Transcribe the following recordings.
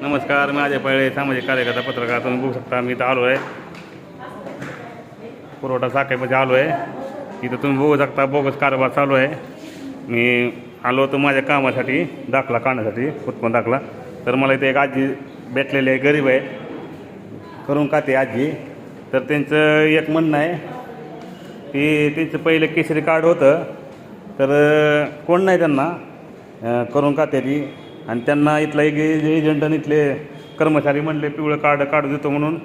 नमस्कार, मी अजय पळे, सामाजिक कार्यकर्ता पत्रकार. तुम्ही बघू शकता मी इथं आलो आहे, पुरवठा शाखेमध्ये आलो आहे. इथं तुम्ही बघू शकता बोगस कारभार चालू आहे. मी आलो होतो माझ्या कामासाठी, दाखला काढण्यासाठी, उत्पन्न दाखला. तर मला इथे एक आजी भेटलेले आहे, गरीब आहे, करून खाते आजी. तर त्यांचं एक म्हणणं आहे की त्यांचं पहिलं केसरी कार्ड होतं, तर कोण नाही त्यांना करून खाते ती. आणि त्यांना इथला एक एजंट आणि इथले कर्मचारी म्हणले पिवळं कार्ड काढू देतो म्हणून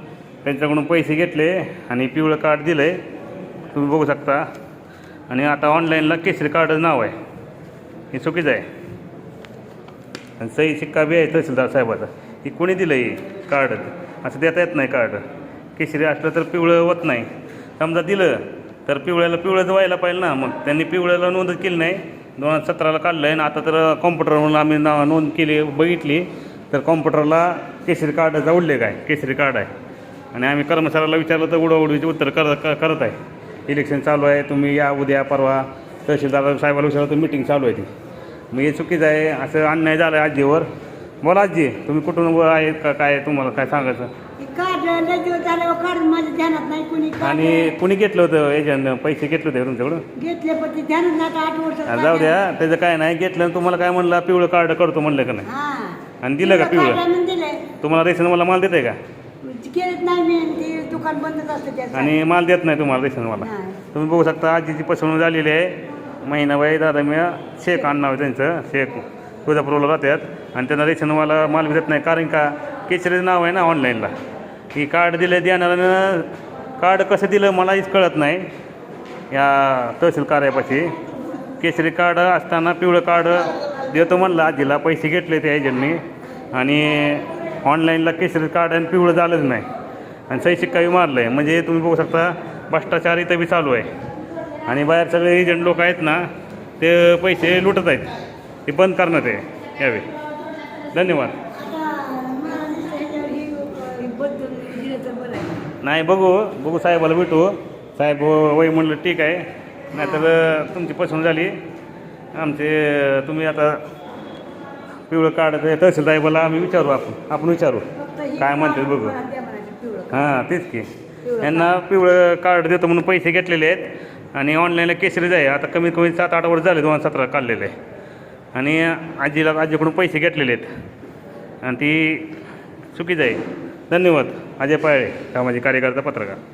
त्यांच्याकडून पैसे घेतले आणि पिवळं कार्ड दिलं आहे, तुम्ही बघू शकता. आणि आता ऑनलाईनला केसरी कार्ड नाव आहे, हे चुकीचं आहे. आणि सही शिक्का बी आहे तहसीलदार साहेबाचा. ही कोणी दिलं आहे कार्ड? असं देता येत नाही कार्ड. केसरी असलं तर पिवळं होत नाही. समजा दिलं तर पिवळ्याला पिवळंच व्हायला पाहिजे ना. मग त्यांनी पिवळ्याला नोंदच केली नाही, 2017ला काढलं आहे. आणि आता तर कॉम्प्युटरवरून आम्ही नोंद केली, बघितली तर कॉम्प्युटरला केसरी कार्डाचा उल्लेख आहे, केसरी कार्ड आहे. आणि आम्ही कर्मचाऱ्याला विचारलं तर उडवाउडवीचे उत्तर करत आहे. इलेक्शन चालू आहे, तुम्ही या उद्या परवा. तहसीलदार साहेबाला विचारलं तर मीटिंग चालू आहे ती. मग हे चुकीचं आहे, असं अन्याय झालं आहे आजीवर. बोला आजी, तुम्ही कुठून आहेत का काय, तुम्हाला काय सांगायचं? आणि कुणी घेतलं होतं एजंट, पैसे घेतले होते तुमच्याकडून? घेतले पण ते ध्यानच नाही, 8 वर्ष जाऊ द्या, त्याचं काय नाही. घेतलं तुम्हाला काय म्हणलं, पिवळं कार्ड करतो म्हणलं का नाही? आणि दिलं का पिवळं? तुम्हाला रेशन मला माल देत आहे का? नाही, मी ते दुकान बंदच असतं. आणि माल देत नाही तुम्हाला रेशन मला. तुम्ही बघू शकता आजीची फसवणूक झालेली आहे. महिनाबाई दादा मी शेख नाव आहे त्यांचं, शेख तुळजापूरला राहतात. आणि त्यांना रेशनवाला माल देत नाही, कारण का केसरीचं नाव आहे ना ऑनलाईनला. ही कार्ड दिलं देणाऱ्यानं, कार्ड कसं दिलं मलाहीच कळत नाही. या तहसील कार्यापाशी केसरी कार्ड असताना पिवळं कार्ड देतो म्हणलं आजीला, पैसे घेतले त्या एजंटनी. आणि ऑनलाईनला केसरी कार्ड आणि पिवळं झालंच नाही. आणि सही शिक्काही मारलं आहे. म्हणजे तुम्ही बघू शकता भ्रष्टाचार इथं बी चालू आहे. आणि बाहेर सगळे एजंट लोक आहेत ना, ते पैसे लुटत आहेत. ते बंद करण्यात आहे यावे. धन्यवाद. नाही, बघू साहेबाला भेटू. साहेब वय म्हणलं ठीक आहे, नाहीतर तुमची पसंत झाली आमचे. तुम्ही आता पिवळं कार्ड तहसील साहेबाला आम्ही विचारू, आपण विचारू काय म्हणते बघू. हां तेच की, यांना पिवळं कार्ड देतो म्हणून पैसे घेतलेले आहेत. आणि ऑनलाईनला केसरीच आहे. आता कमीत कमी 7-8 वर्ष झाले 2017 काढलेलं आहे. आणि आजीकडून पैसे घेतलेले आहेत आणि ती चुकीचं आहे. धन्यवाद. अजय पाळे, सामाजिक कार्यकर्ता पत्रकार.